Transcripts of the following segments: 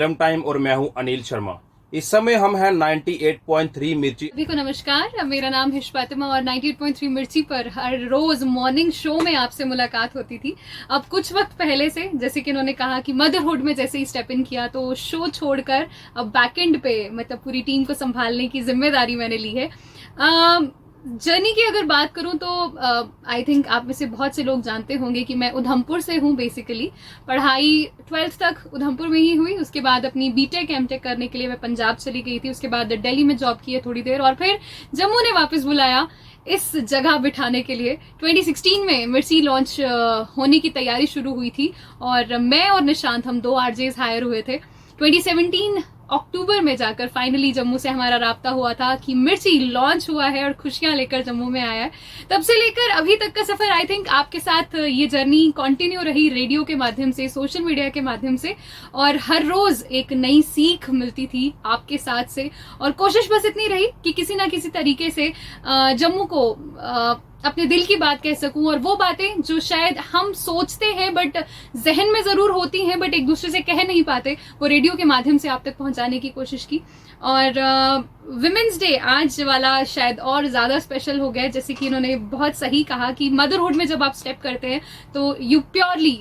Term time और मैं हूं अनिल शर्मा। इस समय हम हैं 98.3 मिर्ची। सभी को नमस्कार, मेरा नाम है फातिमा और 98.3 मिर्ची पर हर रोज मॉर्निंग शो में आपसे मुलाकात होती थी। अब कुछ वक्त पहले से, जैसे कि इन्होंने कहा कि मदरहुड में जैसे ही स्टेप इन किया तो शो छोड़कर अब बैकएंड पे मतलब पूरी टीम को संभालने की जिम्मेदारी मैंने ली है। जर्नी की अगर बात करूं तो आई थिंक आप में से बहुत से लोग जानते होंगे कि मैं उधमपुर से हूं। बेसिकली पढ़ाई 12th तक उधमपुर में ही हुई। उसके बाद अपनी बीटेक एमटेक करने के लिए मैं पंजाब चली गई थी। उसके बाद दिल्ली में जॉब की है थोड़ी देर और फिर जम्मू ने वापस बुलाया इस जगह बिठाने के लिए। 2016 में मिर्ची लॉन्च होने की तैयारी शुरू हुई थी और मैं और निशांत हम 2 आरजेस हायर हुए थे। 2017 अक्टूबर में जाकर फाइनली जम्मू से हमारा राब्ता हुआ था कि मिर्ची लॉन्च हुआ है और खुशियां लेकर जम्मू में आया है। तब से लेकर अभी तक का सफर आई थिंक आपके साथ ये जर्नी कंटिन्यू रही, रेडियो के माध्यम से, सोशल मीडिया के माध्यम से, और हर रोज एक नई सीख मिलती थी आपके साथ से। और कोशिश बस इतनी रही कि किसी ना किसी तरीके से जम्मू को अपने दिल की बात कह सकूं और वो बातें जो शायद हम सोचते हैं बट जहन में जरूर होती हैं बट एक दूसरे से कह नहीं पाते, वो रेडियो के माध्यम से आप तक पहुंचाने की कोशिश की। और विमेंस डे आज वाला शायद और ज्यादा स्पेशल हो गया, जैसे कि इन्होंने बहुत सही कहा कि मदरहुड में जब आप स्टेप करते हैं तो you purely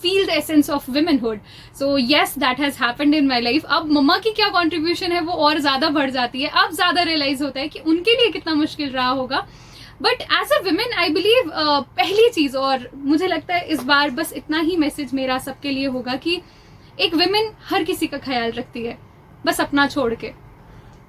feel the essence of womanhood. So yes, that has happened in my life. अब मम्मा की क्या कॉन्ट्रीब्यूशन है वो और ज्यादा बढ़ जाती है। अब ज्यादा रियलाइज होता है कि उनके लिए कितना मुश्किल रहा होगा। But as a women I believe पहली चीज, और मुझे लगता है इस बार बस इतना ही मैसेज मेरा सबके लिए होगा कि एक विमेन हर किसी का ख्याल रखती है, बस अपना छोड़ के।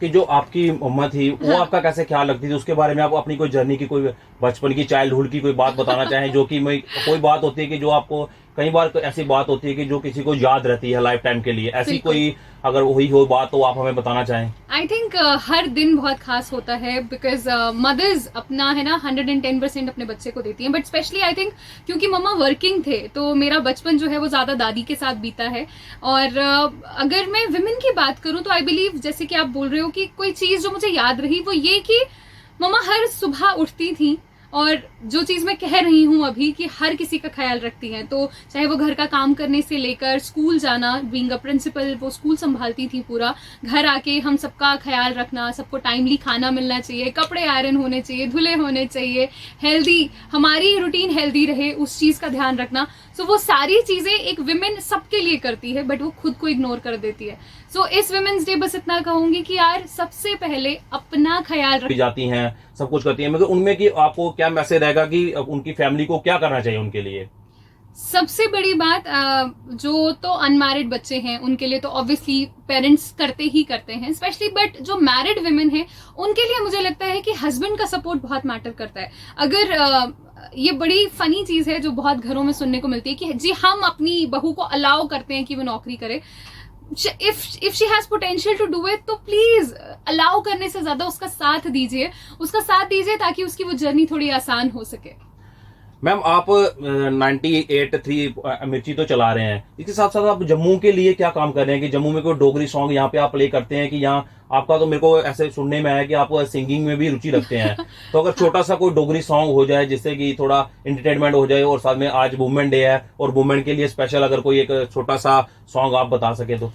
कि जो आपकी मम्मा थी वो आपका कैसे ख्याल रखती थी, उसके बारे में आप अपनी कोई जर्नी की, कोई बचपन की, चाइल्डहुड की कोई बात बताना चाहें? जो कि कोई बात होती है कि जो आपको कई बार तो ऐसी बात होती है कि जो किसी को याद रहती है लाइफ टाइम के लिए, ऐसी कोई अगर हुई हो बात तो आप हमें बताना चाहें। आई थिंक हर दिन बहुत खास होता है बिकॉज मदर्स अपना है ना 110% अपने बच्चे को देती हैं। बट स्पेशली आई थिंक क्योंकि मम्मा वर्किंग थे तो मेरा बचपन जो है वो ज्यादा दादी के साथ बीता है। और अगर मैं विमेन की बात करूं तो आई बिलीव, जैसे कि आप बोल रहे हो कि कोई चीज जो मुझे याद रही वो ये कि मम्मा हर सुबह उठती थी और जो चीज मैं कह रही हूं अभी कि हर किसी का ख्याल रखती हैं, तो चाहे वो घर का काम करने से लेकर स्कूल जाना, बीइंग अ प्रिंसिपल वो स्कूल संभालती थी पूरा, घर आके हम सबका ख्याल रखना, सबको टाइमली खाना मिलना चाहिए, कपड़े आयरन होने चाहिए, धुले होने चाहिए, हेल्दी, हमारी रूटीन हेल्दी रहे उस चीज का ध्यान रखना। सो वो सारी चीजें एक विमेन सबके लिए करती है बट वो खुद को इग्नोर कर देती है। सो इस विमेन्स डे बस इतना कहूंगी कि यार सबसे पहले अपना ख्याल रख जाती हैं, सब कुछ करती हैं, मगर उनमें कि आपको क्या मैसेज रहेगा कि उनकी फैमिली को क्या करना चाहिए उनके लिए? सबसे बड़ी बात, जो तो अनमैरिड बच्चे हैं उनके लिए तो ऑब्वियसली पेरेंट्स करते ही करते हैं स्पेशली, बट जो मैरिड विमेन हैं उनके लिए मुझे लगता है कि हस्बैंड का सपोर्ट बहुत मैटर करता है। अगर ये बड़ी फनी चीज है जो बहुत घरों में सुनने को मिलती है कि जी हम अपनी बहू को अलाउ करते हैं कि वो नौकरी करे। If she has potential to do it तो प्लीज अलाउ करने से ज्यादा उसका साथ दीजिए ताकि उसकी वो जर्नी थोड़ी आसान हो सके। मैम आप 98.3 मिर्ची तो चला रहे हैं, इसके साथ साथ आप जम्मू के लिए क्या काम कर रहे हैं? कि जम्मू में कोई डोगरी सॉन्ग यहाँ पे आप प्ले करते हैं कि यहाँ आपका, तो मेरे को ऐसे सुनने में आया कि आप सिंगिंग में भी रुचि रखते हैं। तो अगर छोटा सा कोई डोगरी सॉन्ग हो जाए जिससे कि थोड़ा एंटरटेनमेंट हो जाए, और साथ में आज वुमेन डे है और वुमेन के लिए स्पेशल अगर कोई एक छोटा सा सॉन्ग आप बता सके तो।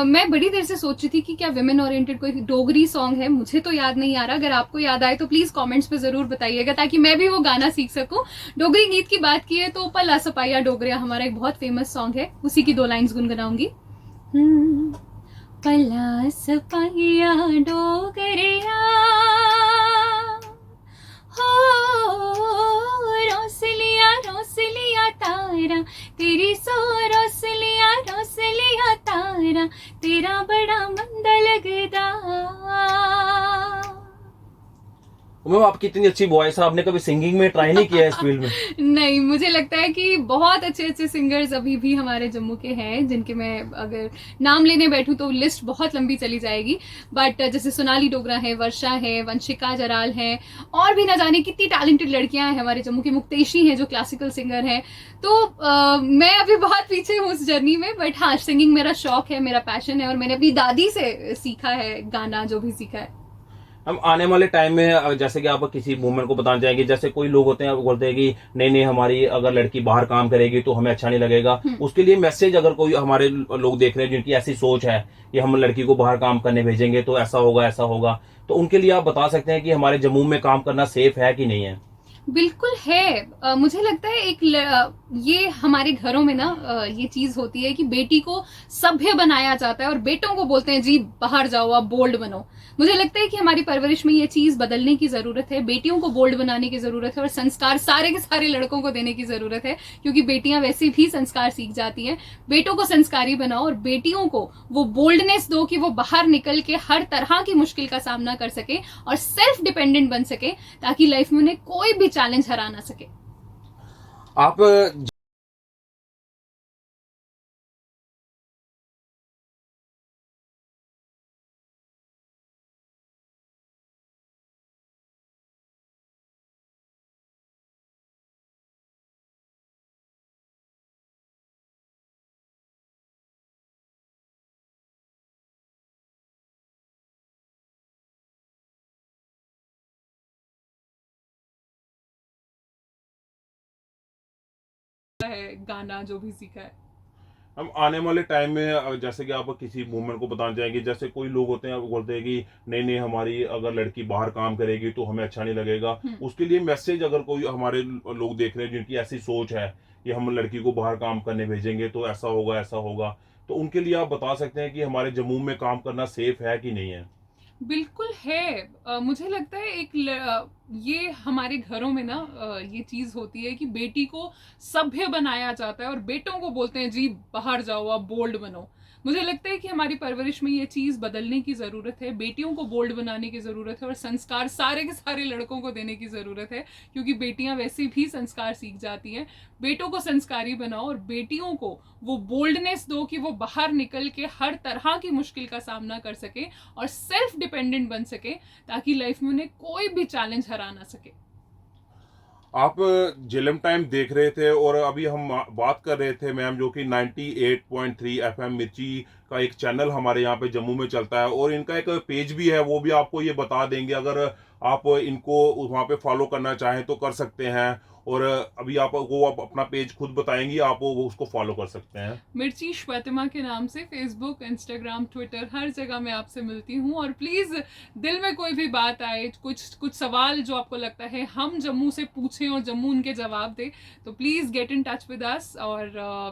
मैं बड़ी देर से सोच रही थी कि क्या विमेन ओरिएंटेड कोई डोगरी सॉन्ग है, मुझे तो याद नहीं आ रहा। अगर आपको याद आए तो प्लीज कमेंट्स में जरूर बताइएगा ताकि मैं भी वो गाना सीख सकूं। डोगरी गीत की बात की है तो पला सपाया डोगरिया हमारा एक बहुत फेमस सॉन्ग है, उसी की 2 लाइन्स गुनगुनाऊंगी। पला सपाया डोगरिया हो रोसलिया तारा तेरी सो रोसलिया तारा तेरा बड़ा मंदा लगदा। मैम आपकी इतनी अच्छी वॉइस है, आपने कभी सिंगिंग में ट्राई नहीं किया है इस फील्ड में? नहीं, मुझे लगता है कि बहुत अच्छे अच्छे सिंगर्स अभी भी हमारे जम्मू के हैं जिनके मैं अगर नाम लेने बैठूं तो लिस्ट बहुत लंबी चली जाएगी। बट जैसे सोनाली डोगरा है, वर्षा है, वंशिका जराल है, और भी ना जाने कितनी टैलेंटेड लड़कियां हैं हमारे जम्मू की। मुक्तेशी हैं जो क्लासिकल सिंगर हैं। तो मैं अभी बहुत पीछे हूँ उस जर्नी में, बट हाँ सिंगिंग मेरा शौक है, मेरा पैशन है और मैंने अपनी दादी से सीखा है गाना जो भी सीखा है। हम आने वाले टाइम में जैसे कि आप किसी वुमेन को बताना चाहेंगे, जैसे कोई लोग होते हैं वो बोलते हैं कि नहीं नहीं हमारी अगर लड़की बाहर काम करेगी तो हमें अच्छा नहीं लगेगा, उसके लिए मैसेज अगर कोई हमारे लोग देख रहे हैं जिनकी ऐसी सोच है कि हम लड़की को बाहर काम करने भेजेंगे तो ऐसा होगा, तो उनके लिए आप बता सकते हैं कि हमारे जम्मू में काम करना सेफ है कि नहीं है? बिल्कुल है। मुझे लगता है ये हमारे घरों में ना ये चीज होती है कि बेटी को सभ्य बनाया जाता है और बेटों को बोलते हैं जी बाहर जाओ आप बोल्ड बनो। मुझे लगता है कि हमारी परवरिश में ये चीज बदलने की जरूरत है, बेटियों को बोल्ड बनाने की जरूरत है और संस्कार सारे के सारे लड़कों को देने की जरूरत है, क्योंकि बेटियां वैसे भी संस्कार सीख जाती हैं। बेटों को संस्कारी बनाओ और बेटियों को वो बोल्डनेस दो कि वो बाहर निकल के हर तरह की मुश्किल का सामना कर सके और सेल्फ डिपेंडेंट बन सके, ताकि लाइफ में उन्हें कोई भी चैलेंज हरा ना सके। आप है गाना जो भी सीखा है। हम आने वाले टाइम में जैसे कि आप किसी वुमेन को बताना चाहेंगे, जैसे कोई लोग होते हैं वो बोलते हैं कि नहीं नहीं हमारी अगर लड़की बाहर काम करेगी तो हमें अच्छा नहीं लगेगा, उसके लिए मैसेज अगर कोई हमारे लोग देख रहे हैं जिनकी ऐसी सोच है कि हम लड़की को बाहर काम करने भेजेंगे तो ऐसा होगा, तो उनके लिए आप बता सकते हैं कि हमारे जम्मू में काम करना सेफ है कि नहीं है? बिल्कुल है। मुझे लगता है ये हमारे घरों में ना ये चीज होती है कि बेटी को सभ्य बनाया जाता है और बेटों को बोलते हैं जी बाहर जाओ आप बोल्ड बनो। मुझे लगता है कि हमारी परवरिश में ये चीज बदलने की जरूरत है, बेटियों को बोल्ड बनाने की जरूरत है और संस्कार सारे के सारे लड़कों को देने की जरूरत है, क्योंकि बेटियां वैसे भी संस्कार सीख जाती हैं। बेटों को संस्कारी बनाओ और बेटियों को वो बोल्डनेस दो कि वो बाहर निकल के हर तरह की मुश्किल का सामना कर सके और सेल्फ डिपेंडेंट बन सके, ताकि लाइफ में उन्हें कोई भी चैलेंज हरा ना सके। आप झेलम टाइम देख रहे थे और अभी हम बात कर रहे थे मैम, जो कि 98.3 एफएम मिर्ची का एक चैनल हमारे यहाँ पे जम्मू में चलता है और इनका एक पेज भी है, वो भी आपको ये बता देंगे। अगर आप इनको वहाँ पे फॉलो करना चाहें तो कर सकते हैं, और अभी आपको आप अपना पेज खुद बताएंगी, आप वो उसको फॉलो कर सकते हैं। मिर्ची श्वेतिमा के नाम से फेसबुक, इंस्टाग्राम, ट्विटर हर जगह मैं आपसे मिलती हूँ। और प्लीज दिल में कोई भी बात आए, कुछ सवाल जो आपको लगता है हम जम्मू से पूछें और जम्मू उनके जवाब दे, तो please get in touch with us. और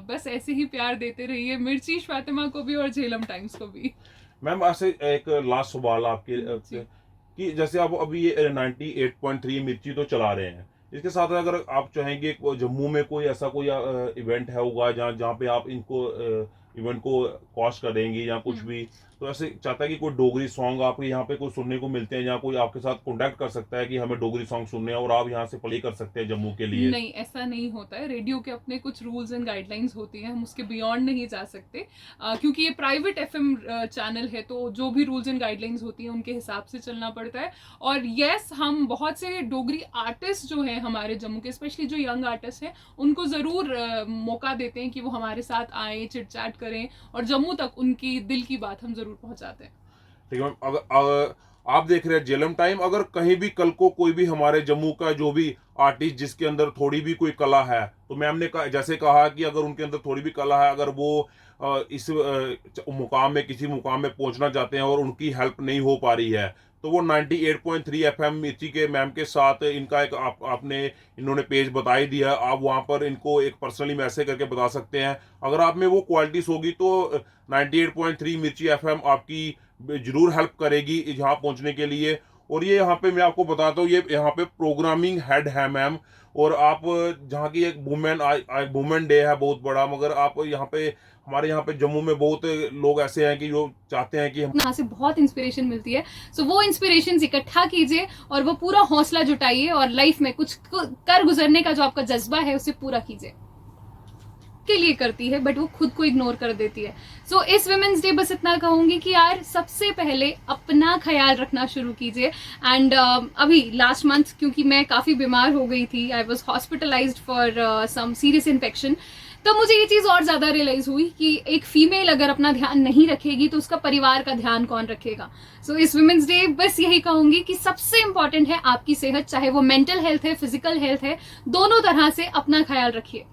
बस ऐसे ही प्यार देते रहिए मिर्ची श्वेतिमा को भी और झेलम टाइम्स को भी। मैम ऐसे एक लास्ट सवाल आपके कि जैसे आप अभी ये 98.3 मिर्ची तो चला रहे हैं, इसके साथ अगर आप चाहेंगे जम्मू में कोई ऐसा कोई इवेंट है होगा जहाँ जहाँ पे आप इनको इवेंट को कॉस्ट करेंगी या कुछ भी, तो ऐसे चाहता है कि कोई डोगरी सॉन्ग आपको यहाँ पे कोई सुनने को मिलते हैं, या कोई आपके साथ कॉन्टैक्ट कर सकता है कि हमें डोगरी सॉन्ग सुनने हैं और आप यहाँ से प्ले कर सकते हैं जम्मू के लिए? नहीं, ऐसा नहीं होता है। रेडियो के अपने कुछ रूल्स एंड गाइडलाइंस होती हैं, हम उसके बियॉन्ड नहीं जा सकते, क्योंकि ये प्राइवेट एफएम चैनल है, तो जो भी रूल्स एंड गाइडलाइंस होती हैं उनके हिसाब से चलना पड़ता है। और यस, हम बहुत से डोगरी आर्टिस्ट जो हैं हमारे जम्मू के, स्पेशली जो यंग आर्टिस्ट हैं, उनको ज़रूर मौका देते हैं कि वो हमारे साथ आए, चिट चैट करें और जम्मू तक उनकी दिल की बात हम ज़रूर पहुँचाते हैं। ठीक है मैम। अगर आप देख रहे हैं जेलम टाइम, अगर कहीं भी कल को कोई भी हमारे जम्मू का जो भी आर्टिस्ट जिसके अंदर थोड़ी भी कोई कला है, तो मैम ने जैसे कहा कि अगर उनके अंदर थोड़ी भी कला है, अगर वो इस मुकाम में किसी मुकाम में पहुंचना चाहते हैं और उनकी हेल्प नहीं हो पा रही है, तो वो 98.3 एफएम मिर्ची के मैम के साथ इनका एक आपने इन्होंने पेज बता ही दिया, आप वहाँ पर इनको एक पर्सनली मैसेज करके बता सकते हैं। अगर आप में वो क्वालिटीज होगी तो 98.3 मिर्ची एफएम आपकी जरूर हेल्प करेगी यहाँ पहुँचने के लिए। और ये यहाँ पे मैं आपको बताता हूँ, ये यहाँ पे प्रोग्रामिंग हेड है मैम, और आप जहाँ की एक वुमेन डे है बहुत बड़ा, मगर आप यहाँ पे हमारे यहाँ पे जम्मू में बहुत लोग ऐसे हैं कि जो चाहते हैं कि हम यहाँ से बहुत इंस्पिरेशन मिलती है। सो वो इंस्पिरेशन इकट्ठा कीजिए और वो पूरा हौसला जुटाइए और लाइफ में कुछ कर गुजरने का जो आपका जज्बा है उसे पूरा कीजिए। के लिए करती है बट वो खुद को इग्नोर कर देती है। सो इस वुमेन्स डे बस इतना कहूंगी कि यार सबसे पहले अपना ख्याल रखना शुरू कीजिए। एंड अभी लास्ट मंथ क्योंकि मैं काफी बीमार हो गई थी, I was hospitalized for some serious infection, तब मुझे ये चीज और ज्यादा रियलाइज हुई कि एक फीमेल अगर अपना ध्यान नहीं रखेगी तो उसका परिवार का ध्यान कौन रखेगा। सो इस वुमेन्स डे बस यही कहूंगी कि सबसे इंपॉर्टेंट है आपकी सेहत, चाहे वो मेंटल हेल्थ है, फिजिकल हेल्थ है, दोनों तरह से अपना ख्याल रखिए।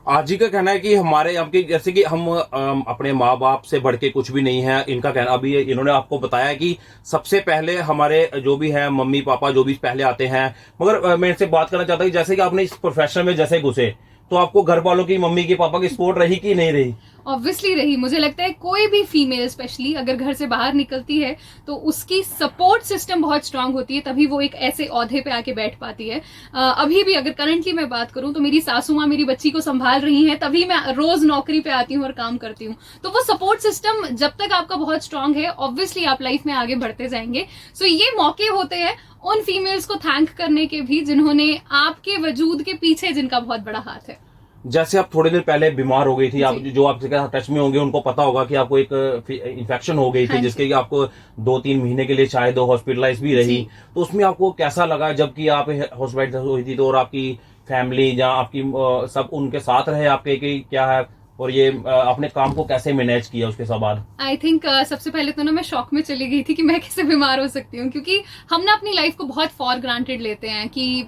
आज जी का कहना है कि हमारे आपके जैसे कि हम अपने माँ बाप से बढ़ के कुछ भी नहीं है, इनका कहना अभी इन्होंने आपको बताया कि सबसे पहले हमारे जो भी है मम्मी पापा जो भी पहले आते हैं। मगर मैं इनसे बात करना चाहता हूँ कि जैसे कि आपने इस प्रोफेशन में जैसे घुसे तो आपको घर वालों की, मम्मी की, पापा की सपोर्ट रही कि नहीं रही? ऑब्वियसली रही। मुझे लगता है कोई भी फीमेल स्पेशली अगर घर से बाहर निकलती है तो उसकी सपोर्ट सिस्टम बहुत स्ट्रांग होती है, तभी वो एक ऐसे औहदे पे आके बैठ पाती है। अभी भी अगर करंटली मैं बात करूं तो मेरी सासू माँ मेरी बच्ची को संभाल रही हैं, तभी मैं रोज नौकरी पे आती हूँ और काम करती हूँ। तो वो सपोर्ट सिस्टम जब तक आपका बहुत स्ट्रांग है, ऑब्वियसली आप लाइफ में आगे बढ़ते जाएंगे। सो ये मौके होते हैं उन फीमेल्स को थैंक करने के भी जिन्होंने आपके वजूद के पीछे जिनका बहुत बड़ा हाथ है। जैसे आप थोड़े दिन पहले बीमार हो गई थी, आप जो आपके टच में होंगे उनको पता होगा कि आपको एक इन्फेक्शन हो गई थी, हाँ जिसके कि आपको 2-3 महीने के लिए शायद हॉस्पिटलाइज भी रही। तो उसमें आपको कैसा लगा जबकि आप हॉस्पिटल हुई थी तो, और आपकी फैमिली या आपकी सब उनके साथ रहे आपके कि क्या है, और ये अपने काम को कैसे मैनेज किया उसके बाद? आई थिंक सबसे पहले तो ना मैं शॉक में चली गई थी कि मैं कैसे बीमार हो सकती हूँ, क्योंकि हम ना अपनी लाइफ को बहुत फॉर ग्रांटेड लेते हैं कि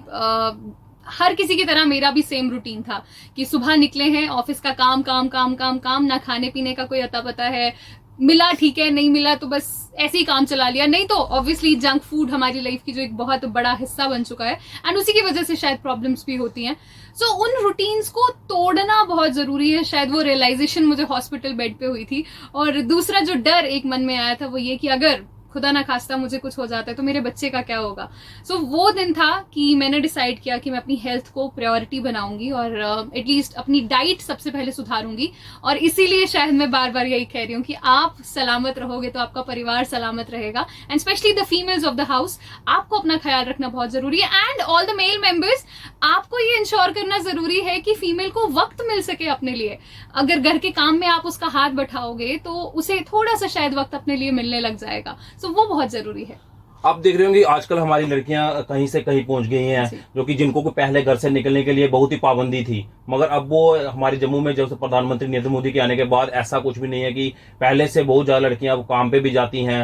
हर किसी की तरह मेरा भी सेम रूटीन था कि सुबह निकले हैं, ऑफिस का काम काम काम काम काम, ना खाने पीने का कोई अता पता है, मिला ठीक है, नहीं मिला तो बस ऐसे ही काम चला लिया, नहीं तो ऑब्वियसली जंक फूड हमारी लाइफ की जो एक बहुत बड़ा हिस्सा बन चुका है, एंड उसी की वजह से शायद प्रॉब्लम्स भी होती हैं। सो उन रूटीन्स को तोड़ना बहुत जरूरी है। शायद वो रियलाइजेशन मुझे हॉस्पिटल बेड पे हुई थी। और दूसरा जो डर एक मन में आया था वो ये कि अगर खुदा ना खास्ता मुझे कुछ हो जाता है तो मेरे बच्चे का क्या होगा। सो वो दिन था कि मैंने डिसाइड किया कि मैं अपनी हेल्थ को प्रायोरिटी बनाऊंगी और एटलीस्ट अपनी डाइट सबसे पहले सुधारूंगी। और इसीलिए शायद मैं बार बार यही कह रही हूँ कि आप सलामत रहोगे तो आपका परिवार सलामत रहेगा, and specially the females of the house, आपको अपना ख्याल रखना बहुत जरूरी है। And all the male members, आपको ये इंश्योर करना जरूरी है कि फीमेल को वक्त मिल सके अपने लिए। अगर घर के काम में आप उसका हाथ बैठाओगे तो उसे थोड़ा सा शायद वक्त अपने लिए मिलने लग जाएगा। तो वो बहुत जरूरी है। आप देख रहे होंगे आजकल हमारी लड़कियां कहीं से कहीं पहुंच गई हैं, जो कि जिनको को पहले घर से निकलने के लिए बहुत ही पाबंदी थी, मगर अब वो हमारे जम्मू में जब से प्रधानमंत्री नरेंद्र मोदी के आने के बाद ऐसा कुछ भी नहीं है कि पहले से बहुत ज्यादा लड़कियां अब काम पे भी जाती हैं।